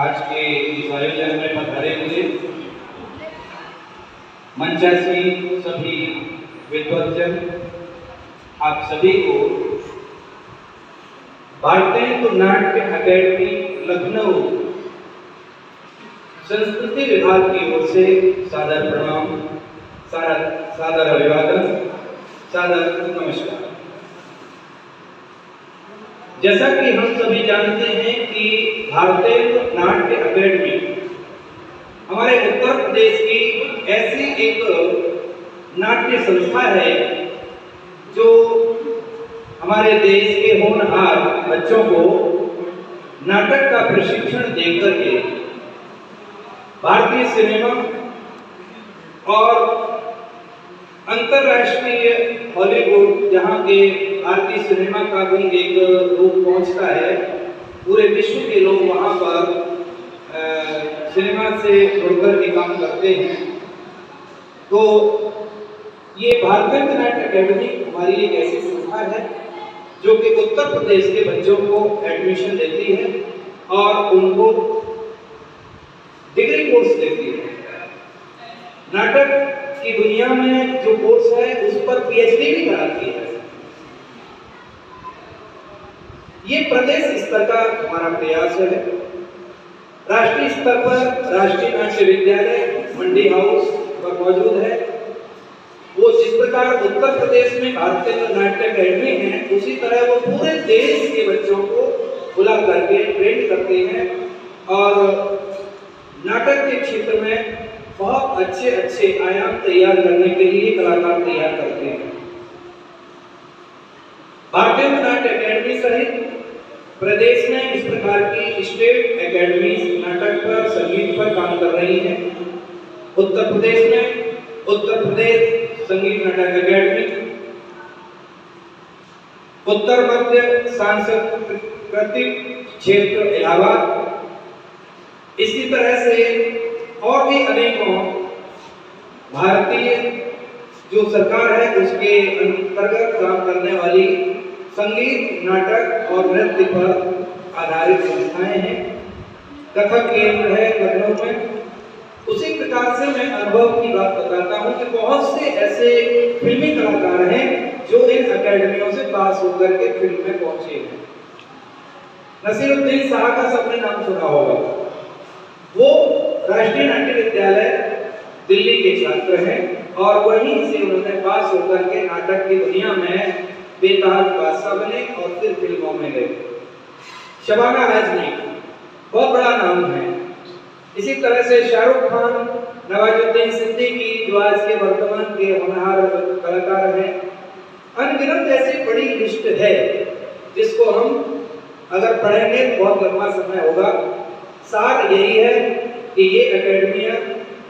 आज के इस आयोजन में पधारे हुए मंचासी सभी विद्वज्जन, आप सभी को भारतीय नाट्य अकेडमी लखनऊ संस्कृति विभाग की ओर से सादर प्रणाम, सादर अभिवादन, सादर नमस्कार। जैसा कि हम सभी जानते हैं कि भारतीय नाट्य अकेडमी हमारे उत्तर प्रदेश की ऐसी एक नाट्य संस्था है जो हमारे देश के होनहार बच्चों को नाटक का प्रशिक्षण देकर के भारतीय सिनेमा और अंतरराष्ट्रीय हॉलीवुड, जहाँ के भारतीय सिनेमा का भी एक रूप पहुंचता है, पूरे विश्व के लोग वहाँ पर सिनेमा से जुड़कर के काम करते हैं। तो ये भारतीय नाट्य अकेडमी हमारी एक ऐसी संस्था है जो कि उत्तर प्रदेश के बच्चों को एडमिशन देती है और उनको डिग्री कोर्स देती है। नाटक की दुनिया में जो कोर्स है उस पर पीएचडी भी कराती है। ये प्रदेश स्तर का हमारा प्रयास है। राष्ट्रीय स्तर पर राष्ट्रीय नाट्य विद्यालय मंडी हाउस पर मौजूद है। वो जिस प्रकार उत्तर प्रदेश में भारतीय नाट्य अकेडमी है, उसी तरह वो पूरे देश के बच्चों को बुला करके ट्रेन करते हैं और नाटक के क्षेत्र में बहुत अच्छे अच्छे आयाम तैयार करने के लिए कलाकार तैयार करते हैं। भारतीय नाट्य अकेडमी सहित प्रदेश में इस प्रकार की स्टेट एकेडमी नाटक पर, संगीत पर काम कर रही है। उत्तर प्रदेश में उत्तर प्रदेश संगीत नाटक अकेडमी, उत्तर मध्य सांस्कृतिक क्षेत्र इलाहाबाद, इसी तरह से और भी अनेकों भारतीय जो सरकार है उसके अंतर्गत काम करने वाली संगीत, नाटक और नृत्य पर आधारित संस्थाएं हैं। कथक केंद्र है लखनऊ में। उसी प्रकार से मैं अनुभव की बात बताता हूँ कि बहुत से ऐसे फिल्मी कलाकार हैं जो इन अकेडमियों से पास होकर के फिल्म में पहुंचे हैं। नसीरुद्दीन शाह का सबने नाम सुना होगा। वो राष्ट्रीय नाट्य विद्यालय दिल्ली के छात्र हैं और वहीं से उन्होंने पास होकर के नाटक की दुनिया में बेताज बादशाह बने और फिर फिल्मों में गए। शबाना आजमी बहुत बड़ा नाम है। इसी तरह से शाहरुख खान, नवाजुद्दीन सिद्दीकी जो आज के वर्तमान के होनहार कलाकार हैं, अनगिनत ऐसी बड़ी लिस्ट है जिसको हम अगर पढ़ेंगे तो बहुत लंबा समय होगा। सार यही है कि ये अकेडमियां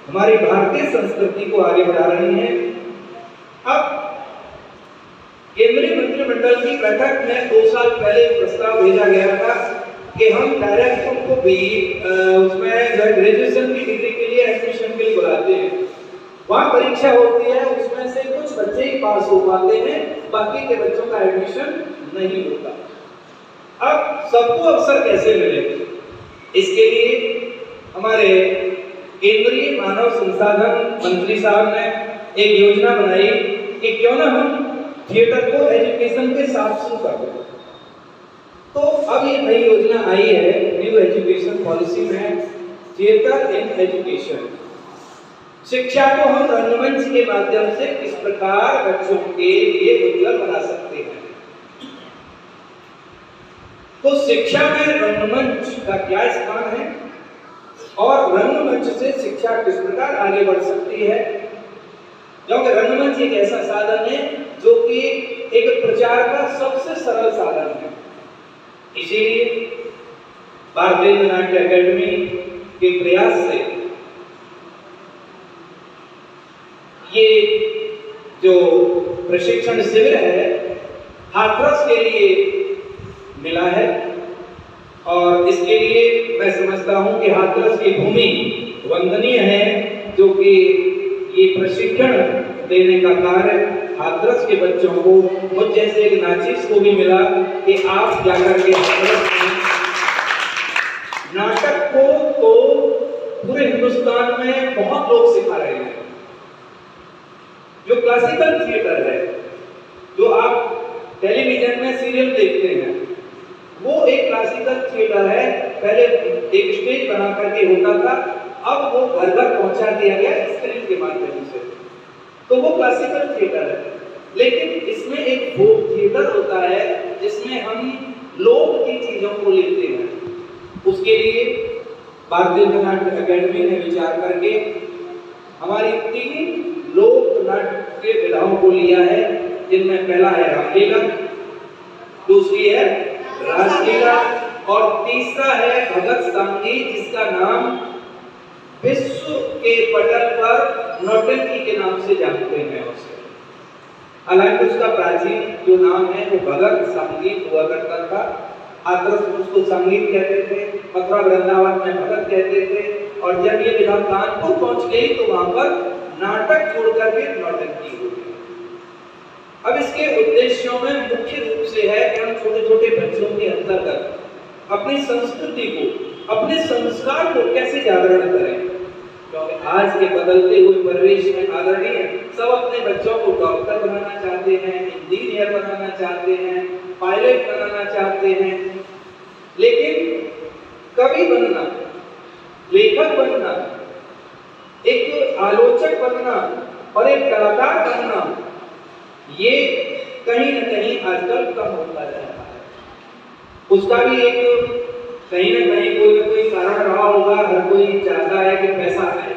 हमारी भारतीय संस्कृति को आगे बढ़ा रही हैं। अब केंद्रीय मंत्रिमंडल की बैठक में 2 साल पहले प्रस्ताव भेजा गया था कि हम डायरेक्ट उनको भी उसमें ग्रेजुएशन की डिग्री के लिए एडमिशन के लिए बुलाते हैं। वहाँ परीक्षा होती है, उसमें से कुछ बच्चे ही पास हो पाते हैं, बाकी के बच्चों का एडमिशन नहीं होता। अब सबको अवसर कैसे मिले, इसके लिए हमारे केंद्रीय मानव संसाधन मंत्री साहब ने एक योजना बनाई कि क्यों ना हम थिएटर को एजुकेशन के साथ शुरू कर दें। तो अब ये नई योजना आई है न्यू एजुकेशन पॉलिसी में, थिएटर इन एजुकेशन। शिक्षा को हम रंगमंच के माध्यम से किस प्रकार बच्चों के लिए उज्जवल बना सकते हैं। तो शिक्षा में रंगमंच का क्या स्थान है और रंगमंच से शिक्षा किस प्रकार आगे बढ़ सकती है, क्योंकि रंगमंच एक ऐसा साधन है जो कि एक प्रचार का सबसे सरल साधन है। इसीलिए भारतीय नाट्य अकेडमी के प्रयास से ये जो प्रशिक्षण शिविर है हाथरस के लिए मिला है और इसके लिए मैं समझता हूं कि हाथरस की भूमि वंदनीय है, जो कि ये प्रशिक्षण देने का कार्य हाथरस के बच्चों को, मुझ जैसे एक नाचिस को भी मिला कि आप जाकर के हाथरस में नाटक को तो पूरे हिंदुस्तान में बहुत लोग सिखा रहे हैं। जो क्लासिकल थिएटर है, जो आप टेलीविजन में सीरियल देखते हैं, वो एक क्लासिकल थिएटर है। पहले एक स्टेज बना करके होता था, अब वो घर घर पहुंचा दिया गया स्क्रीन के माध्यम से, तो वो क्लासिकल थिएटर है। लेकिन इसमें एक फोक थिएटर होता है जिसमें हम लोक की चीजों को लेते हैं। उसके लिए भारतीय नाट्य अकेडमी ने विचार करके हमारी 3 लोक नाट्य विधाओं को लिया है, जिनमें पहला है रामलीला, दूसरी है रासलीला और तीसरा है भगत संगीत, जिसका नाम विश्व के पटल पर नौटंकी के नाम से जानते हैं उसे। हालांकि उसका प्राचीन जो नाम है वो भगत संगीत हुआ करता था। हाथरस उसको संगीत कहते थे, मथुरा वृंदावन में भगत कहते थे, और जब ये विधा कानपुर पहुंच गई तो वहां पर नाटक छोड़ करके नौटंकी हो गई। अब इसके उद्देश्यों में मुख्य रूप से है कि हम छोटे छोटे बच्चों के अंतर्गत अपनी संस्कृति को, अपने संस्कार को कैसे जागरण करें, क्योंकि आज के बदलते हुए परिवेश में आदरणीय सब अपने बच्चों को डॉक्टर बनाना चाहते हैं, इंजीनियर बनाना चाहते हैं, पायलट बनाना चाहते हैं, लेकिन कवि बनना, लेखक बनना, एक आलोचक बनना और एक कलाकार बनना, ये कहीं न कहीं आजकल कम होता जा रहा है। उसका भी एक कहीं न कहीं कोई न कोई कारण रहा होगा। हर कोई चाहता है कि पैसा आए,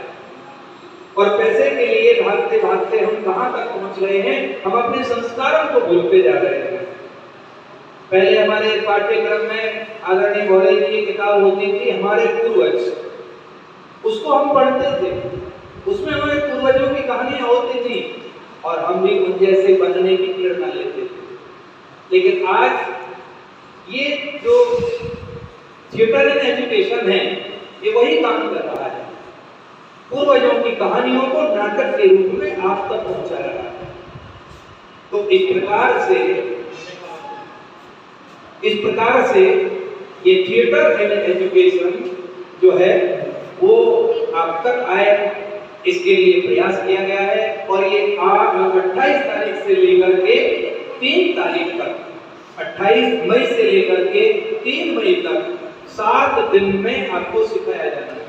और पैसे के लिए भागते भागते हम कहां तक पहुंच रहे हैं, हम अपने संस्कारों को भूलते जा रहे हैं। पहले हमारे पाठ्यक्रम में आदरणीय गौरे जी की किताब होती थी हमारे पूर्वज, उसको हम पढ़ते थे, उसमें हमारे पूर्वजों की कहानियां होती थी और हम भी उन जैसे बनने की प्रेरणा लेते थे। लेकिन आज ये जो थिएटर इन एजुकेशन है, ये वही काम कर रहा है, पूर्वजों की कहानियों को नाटक के रूप में आप तक पहुंचा रहा है। तो इस प्रकार से ये थिएटर इन एजुकेशन जो है वो आप तक आए, इसके लिए प्रयास किया गया है। और ये 28 तारीख से लेकर के 3 तारीख तक, 28 मई से लेकर के 3 मई तक 7 दिन में आपको सिखाया जाना है।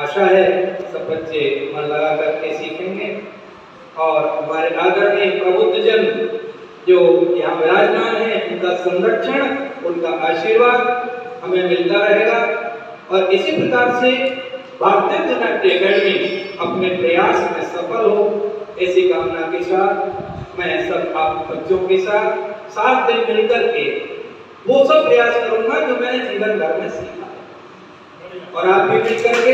आशा है सब बच्चे मन लगा करके सीखेंगे और हमारे आदरणीय प्रबुद्धजन जो यहाँ विराजमान है, उनका संरक्षण, उनका आशीर्वाद हमें मिलता रहेगा। और इसी प्रकार से भारतीय नाट्य अकेडमी अपने प्रयास में सफल हो, ऐसी कामना के साथ मैं सब आप बच्चों के साथ 7 दिन मिलकर के वो सब प्रयास करूंगा जो मैंने जीवन भर में सीखा, और आप भी मिलकर के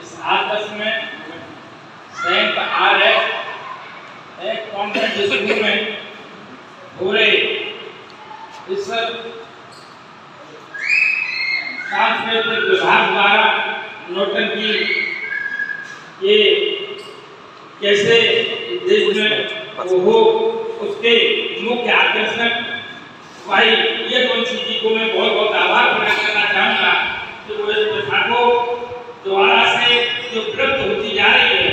इस आदर्श में संयुक्त आरएस एक कॉन्वेंट स्कूल में पूरे इस सांस्कृतिक विभाग द्वारा नौटंकी ये कैसे देश में वो हो, उसके मुख्य आकर्षक भाई ये कौन सी चीज को मैं बहुत बहुत आभार प्रकट करना चाहूँगा कि वो इस प्रथा को दोबारा से जो विलुप्त होती जा रही है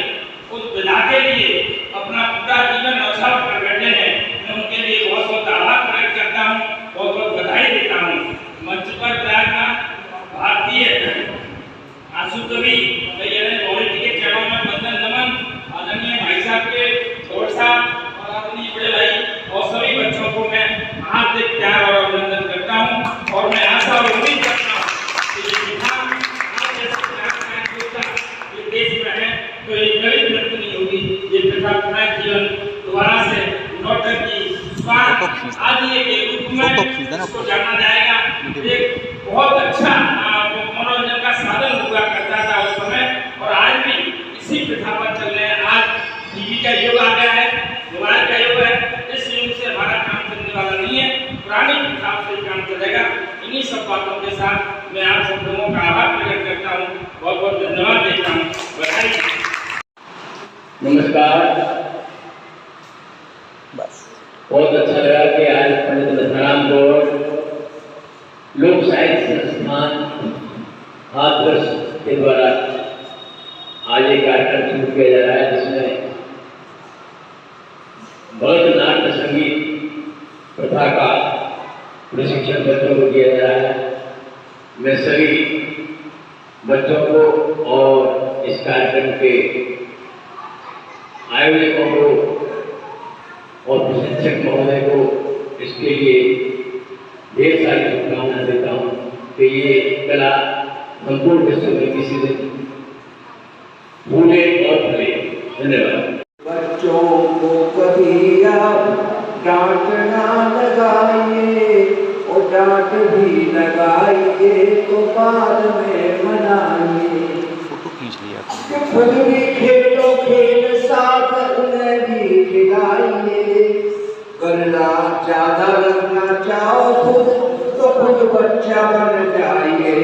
उस विधा के लिए अपना पूरा जीवन न्यौछावर कर बैठे हैं। मैं उनके लिए बहुत बहुत आभार प्रकट करता हूँ, बहुत बहुत बधाई देता हूँ। मंच पर विराजमान भारतीय आंसू कवि गौरी जी के चरणों में वंदन नमन, आदरणीय भाई साहब के गौर साहब और आदरणीय बड़े भाई और सभी बच्चों को मैं हार्दिक प्यार और अभिनंदन करता हूँ। और मैं आशा और उम्मीद करता हूँ कि ये विधान ये देश में है तो ये कभी विलुप्त नहीं होगी। ये प्रथा पुनः जीवन दोबारा से नौटंकी स्वाद आदि के रूप में इसको जाना जाएगा। एक बहुत अच्छा मनोरंजन का साधन हुआ करता था उस समय, और आज भी इसी प्रथा पर चल रहे हैं। आज टीवी का युग आ गया है, मोबाइल का युग है, इस युग से हमारा काम चलने वाला नहीं है, पुरानी प्रथा से काम चलेगा। इन्हीं सब बातों के साथ मैं आप सब लोगों का आभार प्रकट करता हूँ, बहुत बहुत धन्यवाद देता हूँ। नमस्कार। बहुत अच्छा लगा कि आज पंडित लखनराम गौड़ लोक साहित्य संस्थान हाथरस के द्वारा आज एक कार्यक्रम शुरू किया जा रहा है, जिसमें भरत नाट्य संगीत प्रथा का प्रशिक्षण बच्चों को दिया जा रहा है। मैं सभी बच्चों को और इस कार्यक्रम के आयोजकों को और प्रशिक्षक महोदय को इसके लिए ढेर सारी शुभकामनाएं देता हूँ कि ये कला संपूर्ण विश्व में किसी दिन फूले और फले। धन्यवाद। बच्चों को कभी आप डांट ना लगाइए और डांट भी लगाइए तो बाद में मनाइए। खुद भी खेलो खेल साथ उन्हें भी खिलाइए। गन्ना ज्यादा लगना चाहो खुद तो खुद बच्चा बन जाइए,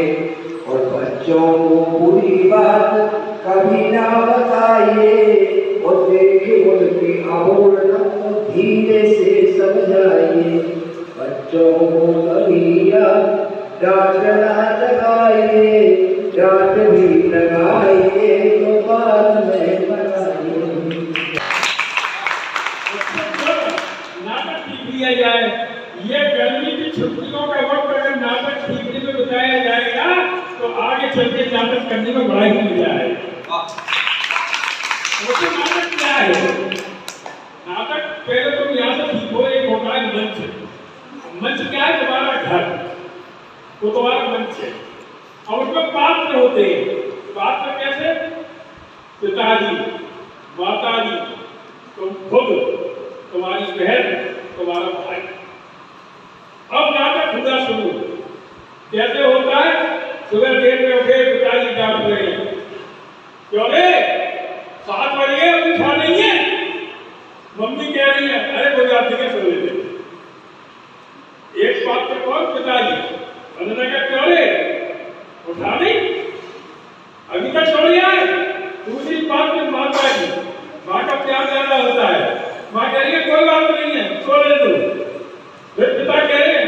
और बच्चों को बुरी बात कभी ना बताइए, और देखे उनकी अवोलना को धीरे से समझाइए। बच्चों को कभी डांट ना लगाइए, डांट भी लगाइए तो बाद में बनाइए। नाटक सीख लिया जाए, ये गर्मी की छुट्टियों का वक्त अगर नाटक सीखने में बताया जाएगा तो आगे चल के नाटक करने में बड़ा ही मजा आएगा। नाटक क्या है? नाटक पहले तुम यहाँ से सीखो, एक होता है मंच। मंच क्या है? तुम्हारा घर, वो तुम्हारा मंच है, और उसमें पात्र होते हैं। पात्र कैसे? पिताजी, माताजी, तुम खुद, तुम्हारी बहन, तुम्हारा भाई। अब नाटक खुदा शुरू कैसे होता है? सुबह देर में उठे, पिताजी डांट रहे हैं, क्यों रे 7 बजे अभी उठा नहीं है? मम्मी कह रही है अरे कोई बात नहीं, सो लेते। एक पात्र कौन? पिताजी। उन्होंने कहा क्यों रे उठा नहीं, अभी तक सो लिया है? दूसरी बात में माता जी, माँ का प्यार ज्यादा होता है। माँ कह रही है कोई बात नहीं है, सो ले दो। फिर पिता कह रहे हैं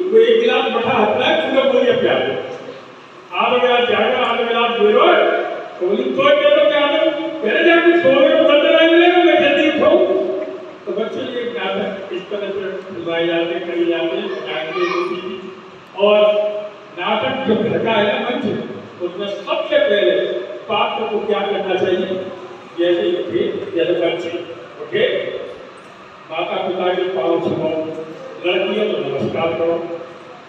वो एक गिलास मठा हटना है पूरा बोलिए प्यार आधे गिलास जाएगा आधे गिलास दे रहे तो बोली तो क्या तो क्या मेरे जब कुछ सो रहे हो तब लगेगा मैं जल्दी उठाऊं तो बच्चे ये क्या है इस तरह से बुलाए जाते करी जाते जाते और नाटक जो घटा है ना मंच उसमें सबसे पहले पात्र को क्या करना चाहिए जैसे उठे जैसे बच्चे उठे माता पिता के पाँव छुओ लड़कियों को नमस्कार करो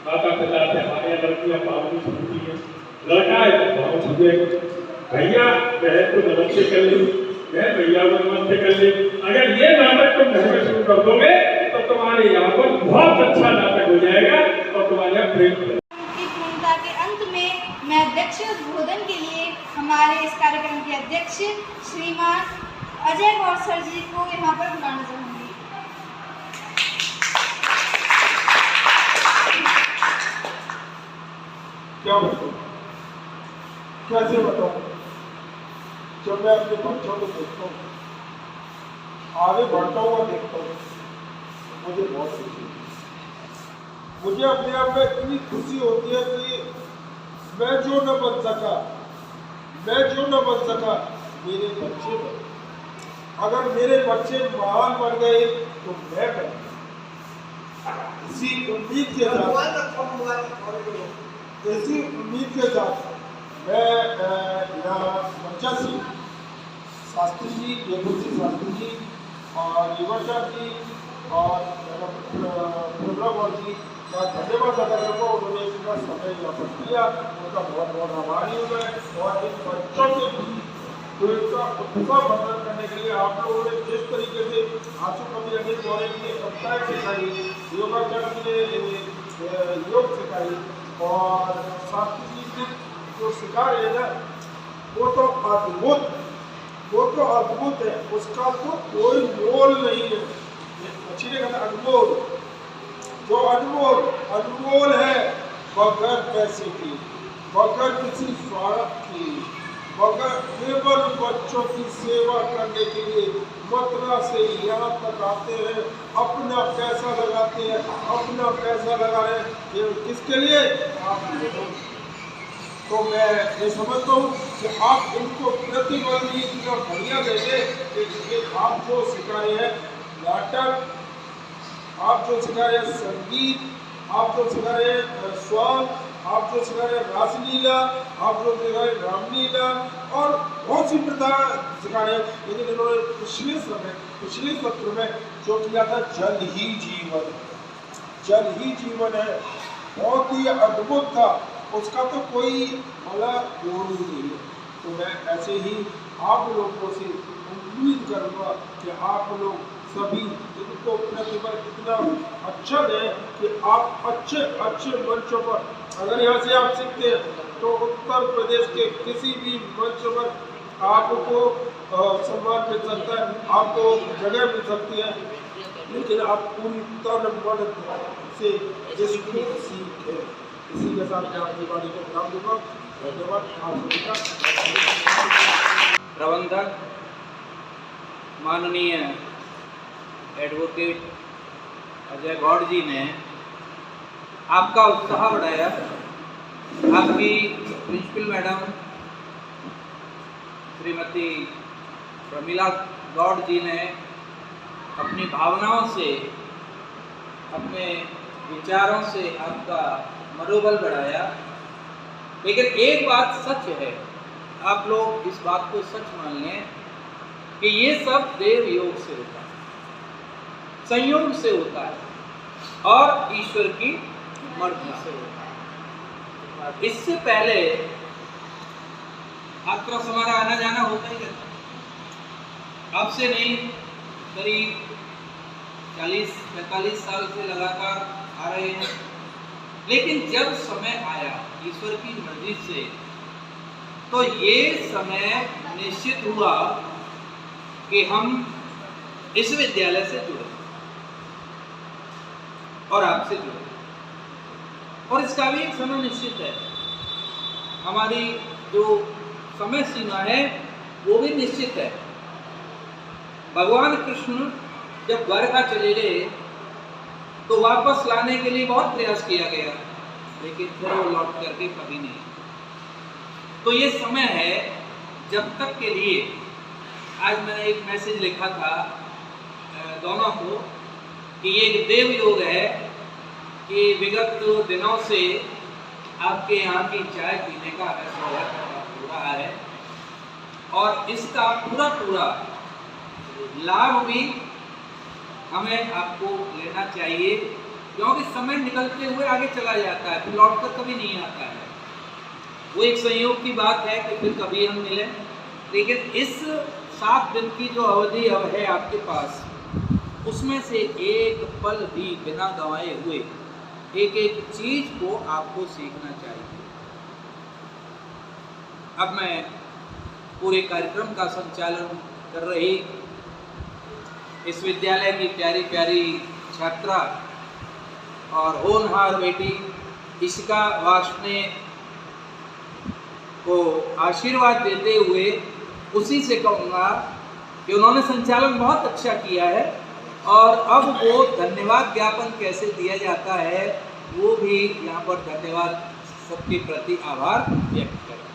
माता पिता से हमारे लड़कियां पाँव नहीं छूती है लड़का है तो पाँव छुए भैया बहन को नमस्ते कर ली बहन भैया को नमस्ते कर ली अगर ये नाटक तुम घर में शुरू कर दोगे तो तुम्हारे यहाँ पर बहुत अच्छा नाटक हो जाएगा और तुम्हारे यहाँ प्रेम की पूर्णता के अंत में मैं अध्यक्ष उद्बोधन के लिए हमारे इस कार्यक्रम के अध्यक्ष श्रीमान अजय गौर सर जी को यहाँ पर बुलाना चाहूँगी। क्या बताऊँ कैसे बताऊँ जब मैं अपने बच्चों को देखता हूँ आगे बढ़ता हुआ देखता हूँ मुझे बहुत खुशी होती है। मुझे अपने आप में इतनी खुशी होती है कि मैं जो न बन सका मेरे बच्चे बने अगर मेरे बच्चे महान बन गए तो मैं बन इसी उम्मीद के साथ मैं यहाँ बच्चा सिंह शास्त्री जी देवभूषी शास्त्री जी और युवाचार जी और प्रभा गौर जी का धन्यवाद अदा करूँगा उन्होंने इतना समय यहाँ पर दिया उनका बहुत बहुत आभारी हूँ मैं और इन बच्चों के भी तो इसका उत्साह वर्धन करने के लिए आप लोगों ने जिस तरीके से आंसू कवि अनिल गौरे की कविताएं सिखाई योगाचार्य जी ने योग सिखाई और शास्त्री जी जो सिखा रहे हैं ना वो तो अद्भुत है उसका तो कोई मोल नहीं है अच्छी ने कहा अनमोल जो अनमोल है बगैर पैसे की बगैर किसी स्वार्थ की बगैर केवल बच्चों की सेवा करने के लिए मथुरा से यहाँ तक आते हैं अपना पैसा लगाते हैं अपना पैसा लगा रहे हैं किसके लिए आप तो मैं ये समझता हूँ कि आप इनको प्रतिबल भी इतना बढ़िया देंगे कि आप जो सिखा रहे हैं नाटक आप जो सिखा रहे हैं संगीत आप जो सिखा रहे हैं स्वांग आप जो सिखा रहे हैं रासलीला आप जो सिखा रहे हैं रामलीला और बहुत सी प्रथा सिखा रहे हैं लेकिन इन्होंने पिछले सत्र में जो किया था जल ही जीवन है बहुत ही अद्भुत था उसका तो कोई मतलब जोड़ ही नहीं है तो मैं ऐसे ही आप लोगों से उम्मीद करूँगा कि आप लोग सभी इनको प्रतिभा इतना अच्छा दें कि आप अच्छे मंचों पर अगर यहाँ से आप सीखते हैं तो उत्तर प्रदेश के किसी भी मंच पर आपको सम्मान मिल सकता है आपको जगह मिल सकती है लेकिन आप पूरी तन मन से जिसकी सीख है इसी के साथ मैं अपनी वाणी को विराम दूंगा धन्यवाद आप सभी का प्रबंधक माननीय एडवोकेट अजय गौड़ जी ने आपका उत्साह बढ़ाया आपकी प्रिंसिपल मैडम श्रीमती प्रमिला गौड़ जी ने अपनी भावनाओं से अपने विचारों से आपका मनोबल बढ़ाया लेकिन एक बात सच है आप लोग इस बात को सच मान लें कि ये सब देव योग से होता है संयोग से होता है और ईश्वर की मर्जी से होता है इससे पहले आपका हमारा आना जाना होता ही रहता अब से नहीं करीब 40-45 साल से लगातार आ रहे हैं लेकिन जब समय आया ईश्वर की मर्जी से तो ये समय निश्चित हुआ कि हम इस विद्यालय से जुड़े और आपसे जुड़े और इसका भी एक समय निश्चित है हमारी जो समय सीमा है वो भी निश्चित है भगवान कृष्ण जब द्वारका चले गए तो वापस लाने के लिए बहुत प्रयास किया गया, लेकिन फिर वो लौट करके कभी नहीं। तो ये समय है जब तक के लिए, आज मैंने एक मैसेज लिखा था दोनों को कि ये एक देव योग है कि विगत दिनों से आपके यहाँ की चाय पीने का हमें सौभाग्य हो रहा है और इसका पूरा लाभ भी हमें आपको लेना चाहिए, क्योंकि समय निकलते हुए आगे चला जाता है, फिर लौट कर कभी नहीं आता है। वो एक संयोग की बात है कि फिर कभी हम मिलें, लेकिन इस 7 दिन की जो अवधि अब है आपके पास, उसमें से एक पल भी बिना गंवाए हुए एक चीज को आपको सीखना चाहिए। अब मैं पूरे कार्यक्रम का संचालन कर रही इस विद्यालय की प्यारी प्यारी छात्रा और होनहार बेटी इशिका वार्ष्णेय को आशीर्वाद देते हुए उसी से कहूँगा कि उन्होंने संचालन बहुत अच्छा किया है और अब वो धन्यवाद ज्ञापन कैसे दिया जाता है वो भी यहाँ पर धन्यवाद सबके प्रति आभार व्यक्त करें।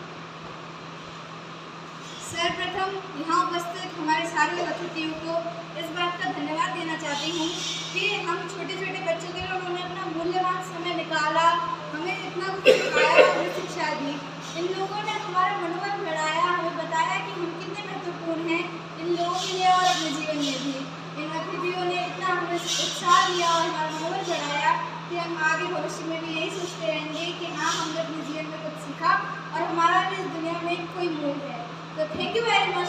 सर्वप्रथम यहाँ उपस्थित हमारे सारे अतिथियों को इस बात का धन्यवाद देना चाहती हूँ कि हम छोटे छोटे बच्चों के लिए उन्होंने अपना मूल्यवान समय निकाला, हमें इतना कुछ सिखाया, हमें शिक्षा दी। इन लोगों ने हमारा मनोबल बढ़ाया, हमें बताया कि हम कितने महत्वपूर्ण हैं इन लोगों के लिए और अपने जीवन में भी। इन अतिथियों ने इतना हमें उत्साह दिया और हमारा मनोबल बढ़ाया कि हम आगे भविष्य में भी यही सोचते रहेंगे कि हाँ, हमने अपने जीवन में कुछ सीखा और हमारा भी इस दुनिया में कोई मोल है। तो थैंक यू वेरी मच।